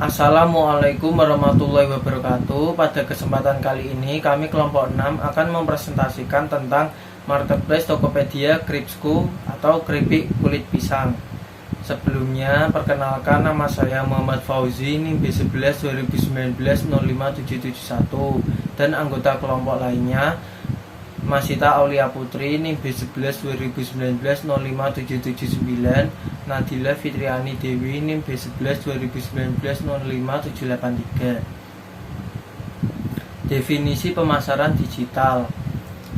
Assalamualaikum warahmatullahi wabarakatuh. Pada kesempatan kali ini kami kelompok 6 akan mempresentasikan tentang marketplace Tokopedia Kripsku atau keripik kulit pisang. Sebelumnya perkenalkan, nama saya Muhammad Fauzi, NIM B11 2019 05771, dan anggota kelompok lainnya Masita Aulia Putri, NIM B11 2019 05779, Nadila Fitriani Dewi, NIM B11 2019 05783. Definisi pemasaran digital.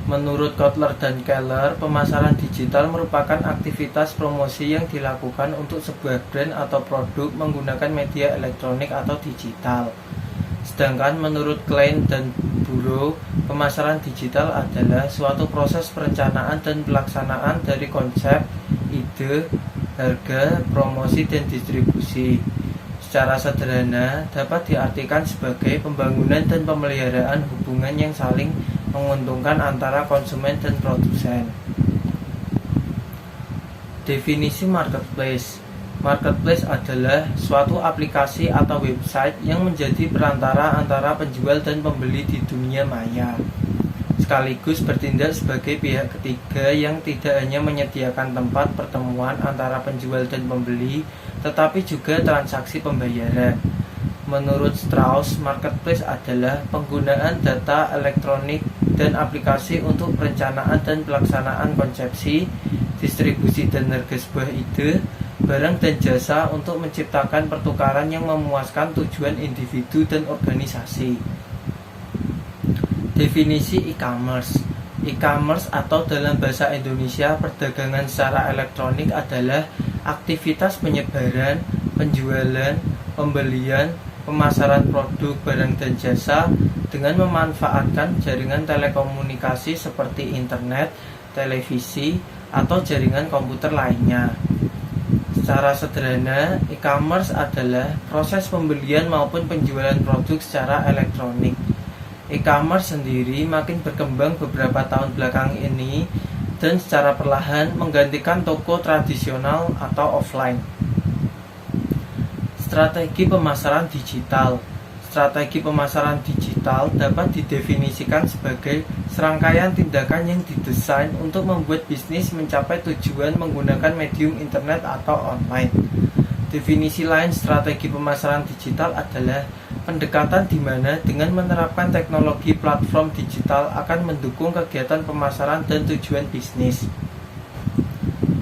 Menurut Kotler dan Keller, pemasaran digital merupakan aktivitas promosi yang dilakukan untuk sebuah brand atau produk menggunakan media elektronik atau digital. Sedangkan menurut Klein dan Burrow, pemasaran digital adalah suatu proses perencanaan dan pelaksanaan dari konsep, ide, harga, promosi, dan distribusi. Secara sederhana, dapat diartikan sebagai pembangunan dan pemeliharaan hubungan yang saling menguntungkan antara konsumen dan produsen. Definisi marketplace. Marketplace adalah suatu aplikasi atau website yang menjadi perantara antara penjual dan pembeli di dunia maya, sekaligus bertindak sebagai pihak ketiga yang tidak hanya menyediakan tempat pertemuan antara penjual dan pembeli, tetapi juga transaksi pembayaran. Menurut Strauss, marketplace adalah penggunaan data elektronik dan aplikasi untuk perencanaan dan pelaksanaan konsepsi, distribusi dan harga sebuah ide, barang dan jasa untuk menciptakan pertukaran yang memuaskan tujuan individu dan organisasi. Definisi e-commerce. E-commerce atau dalam bahasa Indonesia perdagangan secara elektronik adalah aktivitas penyebaran, penjualan, pembelian, pemasaran produk, barang dan jasa dengan memanfaatkan jaringan telekomunikasi seperti internet, televisi, atau jaringan komputer lainnya. Secara sederhana, e-commerce adalah proses pembelian maupun penjualan produk secara elektronik. E-commerce sendiri makin berkembang beberapa tahun belakang ini dan secara perlahan menggantikan toko tradisional atau offline. Strategi pemasaran digital. Strategi pemasaran digital dapat didefinisikan sebagai serangkaian tindakan yang didesain untuk membuat bisnis mencapai tujuan menggunakan medium internet atau online. Definisi lain strategi pemasaran digital adalah pendekatan di mana dengan menerapkan teknologi platform digital akan mendukung kegiatan pemasaran dan tujuan bisnis.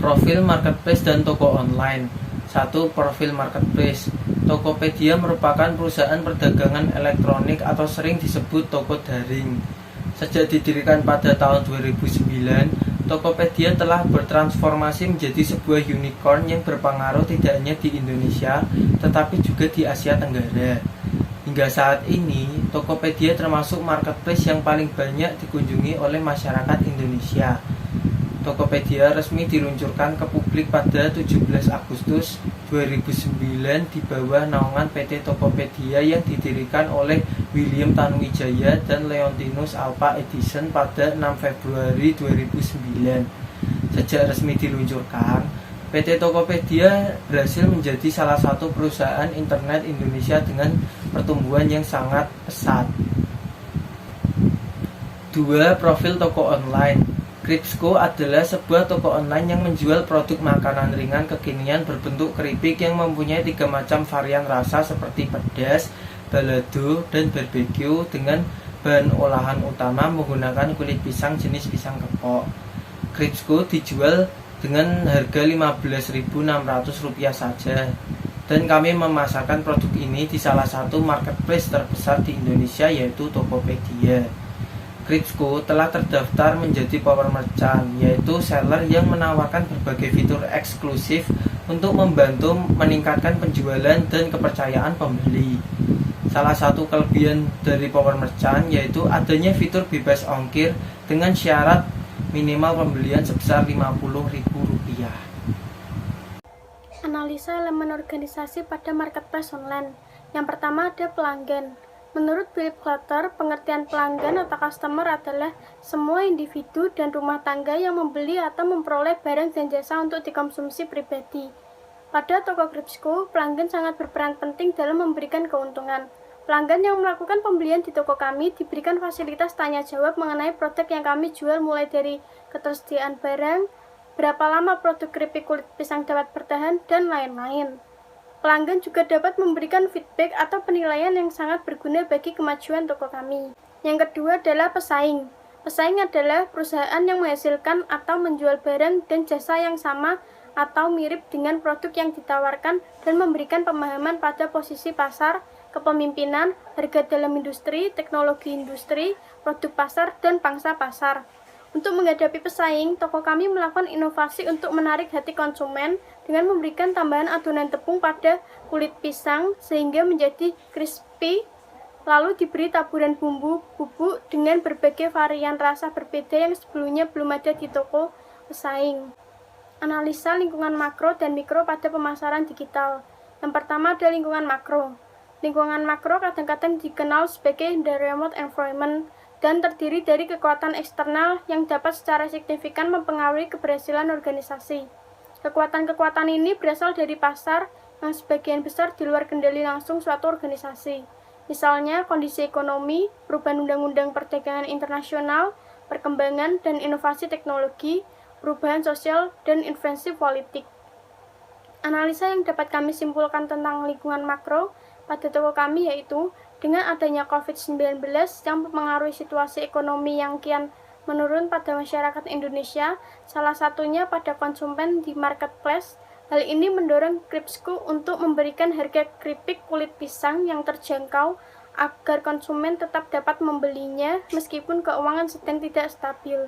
Profil marketplace dan toko online. 1. Profil marketplace. Tokopedia merupakan perusahaan perdagangan elektronik atau sering disebut toko daring. Sejak didirikan pada tahun 2009, Tokopedia telah bertransformasi menjadi sebuah unicorn yang berpengaruh tidak hanya di Indonesia, tetapi juga di Asia Tenggara. Hingga saat ini, Tokopedia termasuk marketplace yang paling banyak dikunjungi oleh masyarakat Indonesia. Tokopedia resmi diluncurkan ke publik pada 17 Agustus 2009 di bawah naungan PT Tokopedia yang didirikan oleh William Tanuwijaya dan Leontinus Alpha Edison pada 6 Februari 2009. Sejak resmi diluncurkan, PT Tokopedia berhasil menjadi salah satu perusahaan internet Indonesia dengan pertumbuhan yang sangat pesat. 2. Profil toko online. Kripsku adalah sebuah toko online yang menjual produk makanan ringan kekinian berbentuk keripik yang mempunyai 3 macam varian rasa seperti pedas, balado, dan barbeque dengan bahan olahan utama menggunakan kulit pisang jenis pisang kepok. Kripsku dijual dengan harga Rp15.600 saja, dan kami memasarkan produk ini di salah satu marketplace terbesar di Indonesia, yaitu Tokopedia. Kripsku telah terdaftar menjadi power merchant, yaitu seller yang menawarkan berbagai fitur eksklusif untuk membantu meningkatkan penjualan dan kepercayaan pembeli. Salah satu kelebihan dari power merchant yaitu adanya fitur bebas ongkir dengan syarat minimal pembelian sebesar Rp50.000. Analisa elemen organisasi pada marketplace online. Yang pertama ada pelanggan. Menurut Philip Kotler, pengertian pelanggan atau customer adalah semua individu dan rumah tangga yang membeli atau memperoleh barang dan jasa untuk dikonsumsi pribadi. Pada toko Kripsku, pelanggan sangat berperan penting dalam memberikan keuntungan. Pelanggan yang melakukan pembelian di toko kami diberikan fasilitas tanya jawab mengenai produk yang kami jual, mulai dari ketersediaan barang, berapa lama produk keripik kulit pisang dapat bertahan, dan lain-lain. Pelanggan juga dapat memberikan feedback atau penilaian yang sangat berguna bagi kemajuan toko kami. Yang kedua adalah pesaing. Pesaing adalah perusahaan yang menghasilkan atau menjual barang dan jasa yang sama atau mirip dengan produk yang ditawarkan dan memberikan pemahaman pada posisi pasar, kepemimpinan, harga dalam industri, teknologi industri, produk pasar, dan pangsa pasar. Untuk menghadapi pesaing, toko kami melakukan inovasi untuk menarik hati konsumen dengan memberikan tambahan adonan tepung pada kulit pisang sehingga menjadi crispy, lalu diberi taburan bumbu bubuk dengan berbagai varian rasa berbeda yang sebelumnya belum ada di toko pesaing. Analisa lingkungan makro dan mikro pada pemasaran digital. Yang pertama ada lingkungan makro. Lingkungan makro kadang-kadang dikenal sebagai the remote environment dan terdiri dari kekuatan eksternal yang dapat secara signifikan mempengaruhi keberhasilan organisasi. Kekuatan-kekuatan ini berasal dari pasar yang sebagian besar di luar kendali langsung suatu organisasi. Misalnya kondisi ekonomi, perubahan undang-undang perdagangan internasional, perkembangan dan inovasi teknologi, perubahan sosial, dan intervensi politik. Analisa yang dapat kami simpulkan tentang lingkungan makro pada toko kami yaitu dengan adanya COVID-19 yang mempengaruhi situasi ekonomi yang kian menurun pada masyarakat Indonesia, salah satunya pada konsumen di marketplace. Hal ini mendorong Kripsku untuk memberikan harga keripik kulit pisang yang terjangkau agar konsumen tetap dapat membelinya meskipun keuangan sedang tidak stabil.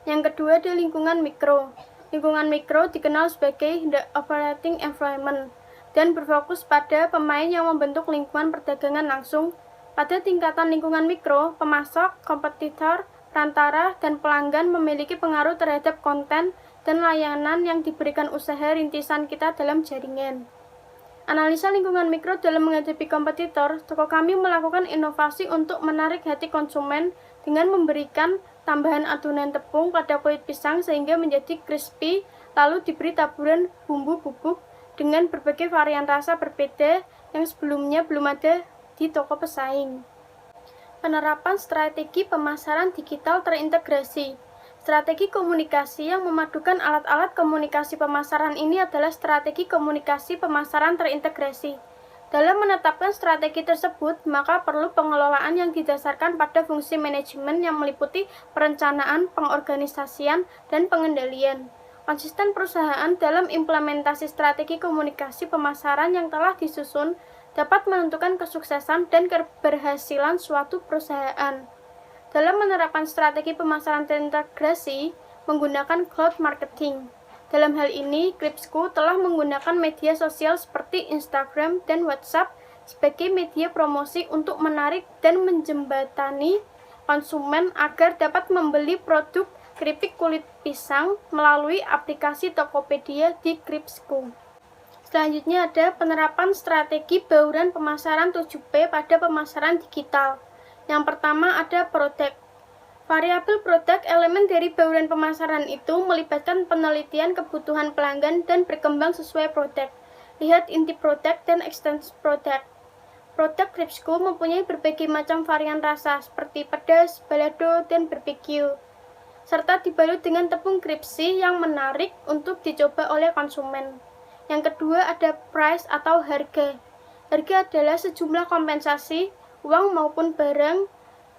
Yang kedua adalah lingkungan mikro. Lingkungan mikro dikenal sebagai the operating environment dan berfokus pada pemain yang membentuk lingkungan perdagangan langsung. Pada tingkatan lingkungan mikro, pemasok, kompetitor, perantara, dan pelanggan memiliki pengaruh terhadap konten dan layanan yang diberikan usaha rintisan kita dalam jaringan. Analisa lingkungan mikro dalam menghadapi kompetitor, toko kami melakukan inovasi untuk menarik hati konsumen dengan memberikan tambahan adonan tepung pada kulit pisang sehingga menjadi crispy, lalu diberi taburan bumbu bubuk dengan berbagai varian rasa berbeda yang sebelumnya belum ada di toko pesaing. Penerapan strategi pemasaran digital terintegrasi. Strategi komunikasi yang memadukan alat-alat komunikasi pemasaran ini adalah strategi komunikasi pemasaran terintegrasi. Dalam menetapkan strategi tersebut, maka perlu pengelolaan yang didasarkan pada fungsi manajemen yang meliputi perencanaan, pengorganisasian, dan pengendalian. Konsisten perusahaan dalam implementasi strategi komunikasi pemasaran yang telah disusun dapat menentukan kesuksesan dan keberhasilan suatu perusahaan. Dalam menerapkan strategi pemasaran terintegrasi menggunakan cloud marketing. Dalam hal ini, Kripsku telah menggunakan media sosial seperti Instagram dan WhatsApp sebagai media promosi untuk menarik dan menjembatani konsumen agar dapat membeli produk keripik kulit pisang melalui aplikasi Tokopedia di Kripsku. Selanjutnya ada penerapan strategi bauran pemasaran 7P pada pemasaran digital. Yang pertama ada produk. Variabel produk elemen dari bauran pemasaran itu melibatkan penelitian kebutuhan pelanggan dan berkembang sesuai produk. Lihat inti produk dan ekstensi produk. Produk Kripsku mempunyai berbagai macam varian rasa seperti pedas, balado, dan barbecue, serta dibalut dengan tepung kripsi yang menarik untuk dicoba oleh konsumen. Yang kedua ada price atau harga. Harga adalah sejumlah kompensasi, uang maupun barang,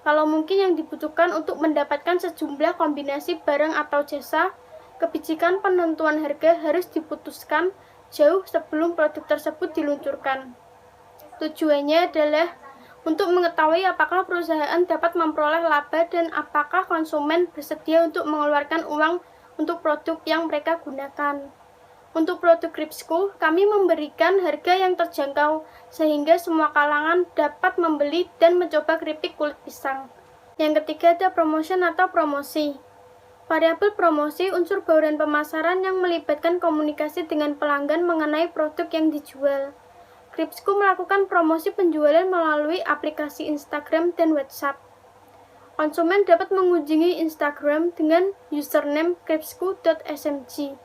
kalau mungkin yang dibutuhkan untuk mendapatkan sejumlah kombinasi barang atau jasa. Kebijakan penentuan harga harus diputuskan jauh sebelum produk tersebut diluncurkan. Tujuannya adalah untuk mengetahui apakah perusahaan dapat memperoleh laba dan apakah konsumen bersedia untuk mengeluarkan uang untuk produk yang mereka gunakan. Untuk produk Kripsku, kami memberikan harga yang terjangkau sehingga semua kalangan dapat membeli dan mencoba keripik kulit pisang. Yang ketiga ada promotion atau promosi. Variabel promosi unsur bauran pemasaran yang melibatkan komunikasi dengan pelanggan mengenai produk yang dijual. Kripsku melakukan promosi penjualan melalui aplikasi Instagram dan WhatsApp. Konsumen dapat mengunjungi Instagram dengan username kripsku.smg.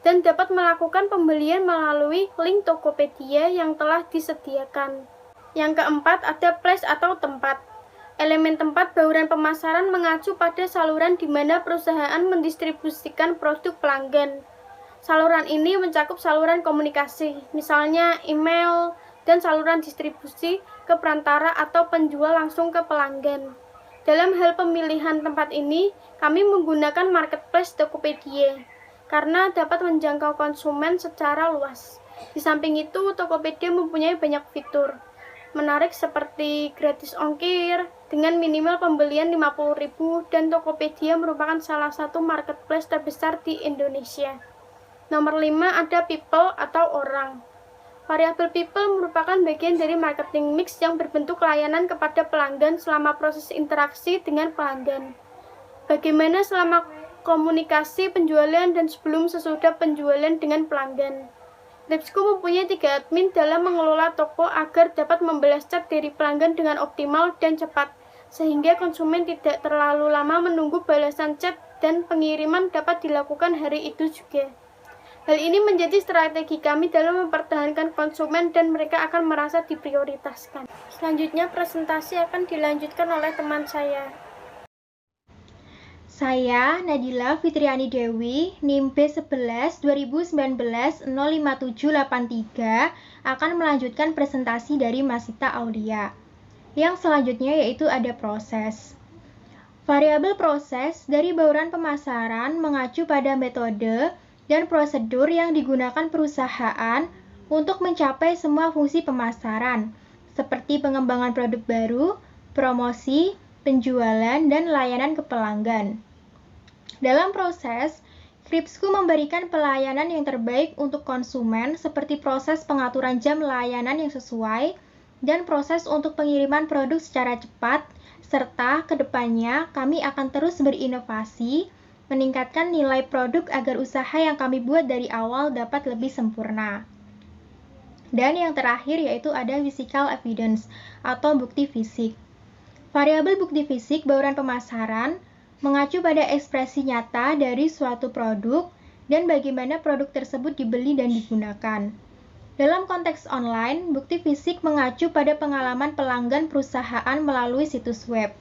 dan dapat melakukan pembelian melalui link Tokopedia yang telah disediakan. Yang keempat, ada place atau tempat. Elemen tempat bauran pemasaran mengacu pada saluran di mana perusahaan mendistribusikan produk pelanggan. Saluran ini mencakup saluran komunikasi, misalnya email, dan saluran distribusi ke perantara atau penjual langsung ke pelanggan. Dalam hal pemilihan tempat ini, kami menggunakan marketplace Tokopedia karena dapat menjangkau konsumen secara luas. Di samping itu, Tokopedia mempunyai banyak fitur menarik seperti gratis ongkir dengan minimal pembelian 50.000 dan Tokopedia merupakan salah satu marketplace terbesar di Indonesia. Nomor 5 ada people atau orang. Variabel people merupakan bagian dari marketing mix yang berbentuk layanan kepada pelanggan selama proses interaksi dengan pelanggan. Bagaimana selama komunikasi penjualan dan sebelum sesudah penjualan dengan pelanggan. Kripsku mempunyai 3 admin dalam mengelola toko agar dapat membalas chat dari pelanggan dengan optimal dan cepat, sehingga konsumen tidak terlalu lama menunggu balasan chat dan pengiriman dapat dilakukan hari itu juga. Hal ini menjadi strategi kami dalam mempertahankan konsumen dan mereka akan merasa diprioritaskan. Selanjutnya presentasi akan dilanjutkan oleh teman saya. Saya Nadila Fitriani Dewi, NIM B11 2019 05783 akan melanjutkan presentasi dari Masita Aulia. Yang selanjutnya yaitu ada proses. Variabel proses dari bauran pemasaran mengacu pada metode dan prosedur yang digunakan perusahaan untuk mencapai semua fungsi pemasaran, seperti pengembangan produk baru, promosi, penjualan, dan layanan ke pelanggan. Dalam proses, Kripsku memberikan pelayanan yang terbaik untuk konsumen seperti proses pengaturan jam layanan yang sesuai dan proses untuk pengiriman produk secara cepat, serta kedepannya kami akan terus berinovasi, meningkatkan nilai produk agar usaha yang kami buat dari awal dapat lebih sempurna. Dan yang terakhir yaitu ada physical evidence atau bukti fisik. Variabel bukti fisik bauran pemasaran mengacu pada ekspresi nyata dari suatu produk dan bagaimana produk tersebut dibeli dan digunakan. Dalam konteks online, bukti fisik mengacu pada pengalaman pelanggan perusahaan melalui situs web.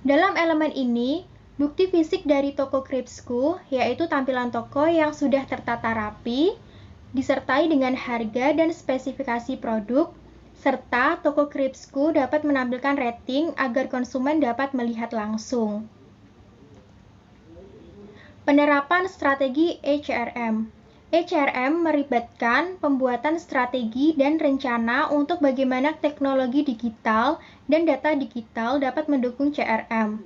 Dalam elemen ini, bukti fisik dari toko Kripsku yaitu tampilan toko yang sudah tertata rapi, disertai dengan harga dan spesifikasi produk, serta toko Kripsku dapat menampilkan rating agar konsumen dapat melihat langsung. Penerapan strategi HRM. HRM melibatkan pembuatan strategi dan rencana untuk bagaimana teknologi digital dan data digital dapat mendukung CRM.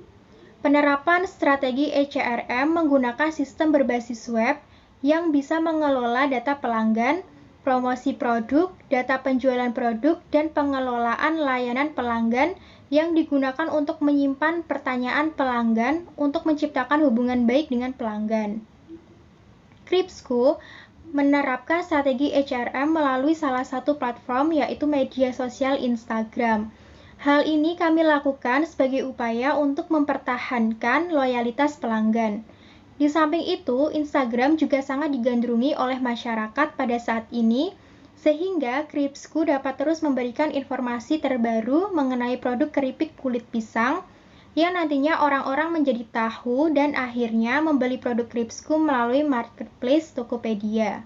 Penerapan strategi HRM menggunakan sistem berbasis web yang bisa mengelola data pelanggan, promosi produk, data penjualan produk, dan pengelolaan layanan pelanggan yang digunakan untuk menyimpan pertanyaan pelanggan untuk menciptakan hubungan baik dengan pelanggan. Kripsku menerapkan strategi HRM melalui salah satu platform yaitu media sosial Instagram. Hal ini kami lakukan sebagai upaya untuk mempertahankan loyalitas pelanggan. Di samping itu, Instagram juga sangat digandrungi oleh masyarakat pada saat ini, sehingga Kripsku dapat terus memberikan informasi terbaru mengenai produk keripik kulit pisang yang nantinya orang-orang menjadi tahu dan akhirnya membeli produk Kripsku melalui marketplace Tokopedia.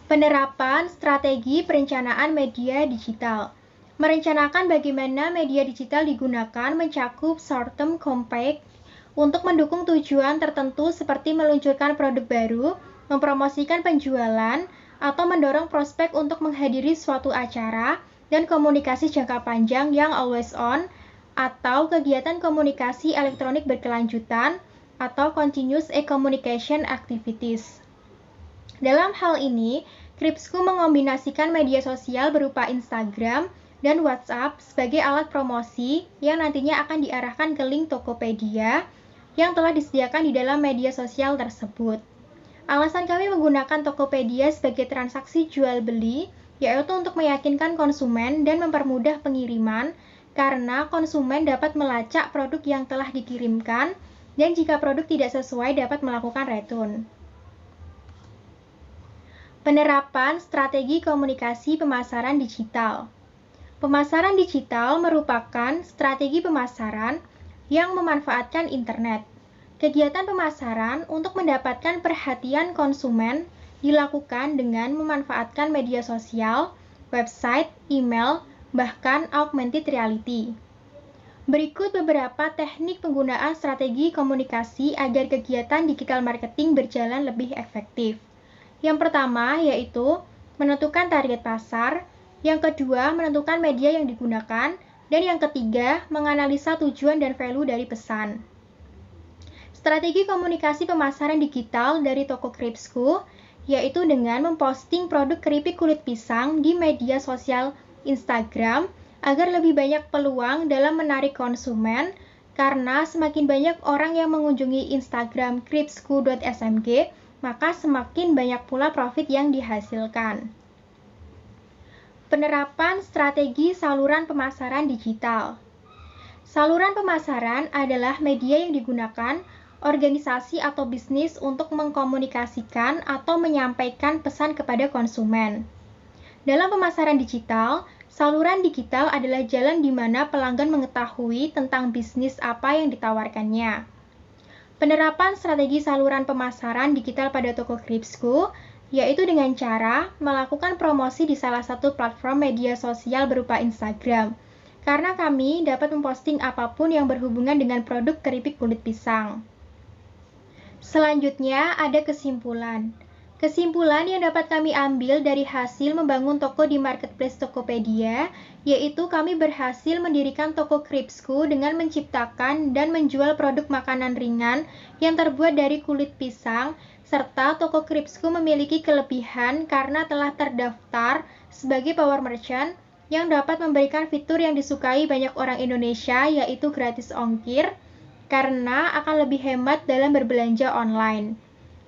Penerapan strategi perencanaan media digital. Merencanakan bagaimana media digital digunakan mencakup short-term campaign untuk mendukung tujuan tertentu seperti meluncurkan produk baru, mempromosikan penjualan, atau mendorong prospek untuk menghadiri suatu acara dan komunikasi jangka panjang yang always on, atau kegiatan komunikasi elektronik berkelanjutan, atau continuous e-communication activities. Dalam hal ini, Kripsku mengombinasikan media sosial berupa Instagram dan WhatsApp sebagai alat promosi yang nantinya akan diarahkan ke link Tokopedia yang telah disediakan di dalam media sosial tersebut. Alasan kami menggunakan Tokopedia sebagai transaksi jual-beli yaitu untuk meyakinkan konsumen dan mempermudah pengiriman karena konsumen dapat melacak produk yang telah dikirimkan dan jika produk tidak sesuai dapat melakukan return. Penerapan strategi komunikasi pemasaran digital. Pemasaran digital merupakan strategi pemasaran yang memanfaatkan internet. Kegiatan pemasaran untuk mendapatkan perhatian konsumen dilakukan dengan memanfaatkan media sosial, website, email, bahkan augmented reality. Berikut beberapa teknik penggunaan strategi komunikasi agar kegiatan digital marketing berjalan lebih efektif. Yang pertama yaitu menentukan target pasar, yang kedua menentukan media yang digunakan, dan yang ketiga menganalisa tujuan dan value dari pesan. Strategi komunikasi pemasaran digital dari toko Kripsku yaitu dengan memposting produk keripik kulit pisang di media sosial Instagram agar lebih banyak peluang dalam menarik konsumen karena semakin banyak orang yang mengunjungi Instagram kripsku.smg maka semakin banyak pula profit yang dihasilkan. Penerapan strategi saluran pemasaran digital. Saluran pemasaran adalah media yang digunakan organisasi atau bisnis untuk mengkomunikasikan atau menyampaikan pesan kepada konsumen. Dalam pemasaran digital, saluran digital adalah jalan di mana pelanggan mengetahui tentang bisnis apa yang ditawarkannya. Penerapan strategi saluran pemasaran digital pada toko Kripsku yaitu dengan cara melakukan promosi di salah satu platform media sosial berupa Instagram, karena kami dapat memposting apapun yang berhubungan dengan produk keripik kulit pisang. Selanjutnya ada kesimpulan. Kesimpulan yang dapat kami ambil dari hasil membangun toko di marketplace Tokopedia, yaitu kami berhasil mendirikan toko Kripsku dengan menciptakan dan menjual produk makanan ringan yang terbuat dari kulit pisang, serta toko Kripsku memiliki kelebihan karena telah terdaftar sebagai power merchant yang dapat memberikan fitur yang disukai banyak orang Indonesia, yaitu gratis ongkir, karena akan lebih hemat dalam berbelanja online.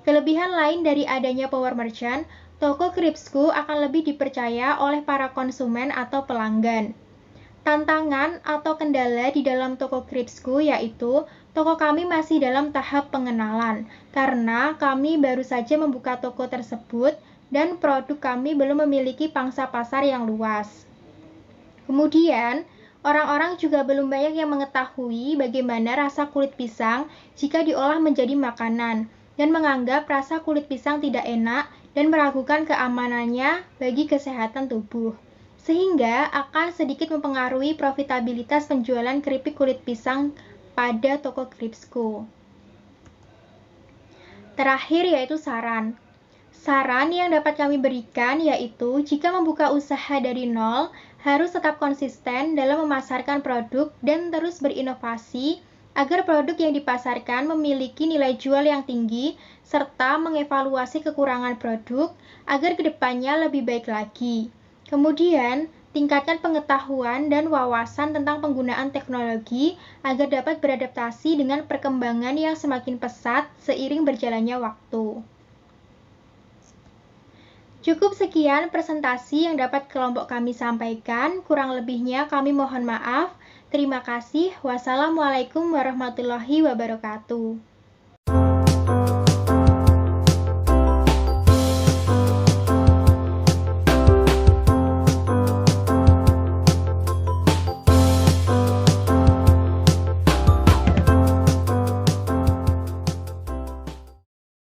Kelebihan lain dari adanya power merchant, toko Kripsku akan lebih dipercaya oleh para konsumen atau pelanggan. Tantangan atau kendala di dalam toko Kripsku yaitu toko kami masih dalam tahap pengenalan, karena kami baru saja membuka toko tersebut dan produk kami belum memiliki pangsa pasar yang luas. Kemudian, orang-orang juga belum banyak yang mengetahui bagaimana rasa kulit pisang jika diolah menjadi makanan, dan menganggap rasa kulit pisang tidak enak dan meragukan keamanannya bagi kesehatan tubuh, sehingga akan sedikit mempengaruhi profitabilitas penjualan keripik kulit pisang pada toko Kripsku. Terakhir yaitu saran. Saran yang dapat kami berikan yaitu jika membuka usaha dari nol, harus tetap konsisten dalam memasarkan produk dan terus berinovasi agar produk yang dipasarkan memiliki nilai jual yang tinggi, serta mengevaluasi kekurangan produk agar kedepannya lebih baik lagi. Kemudian, tingkatkan pengetahuan dan wawasan tentang penggunaan teknologi agar dapat beradaptasi dengan perkembangan yang semakin pesat seiring berjalannya waktu. Cukup sekian presentasi yang dapat kelompok kami sampaikan, kurang lebihnya kami mohon maaf. Terima kasih. Wassalamualaikum warahmatullahi wabarakatuh.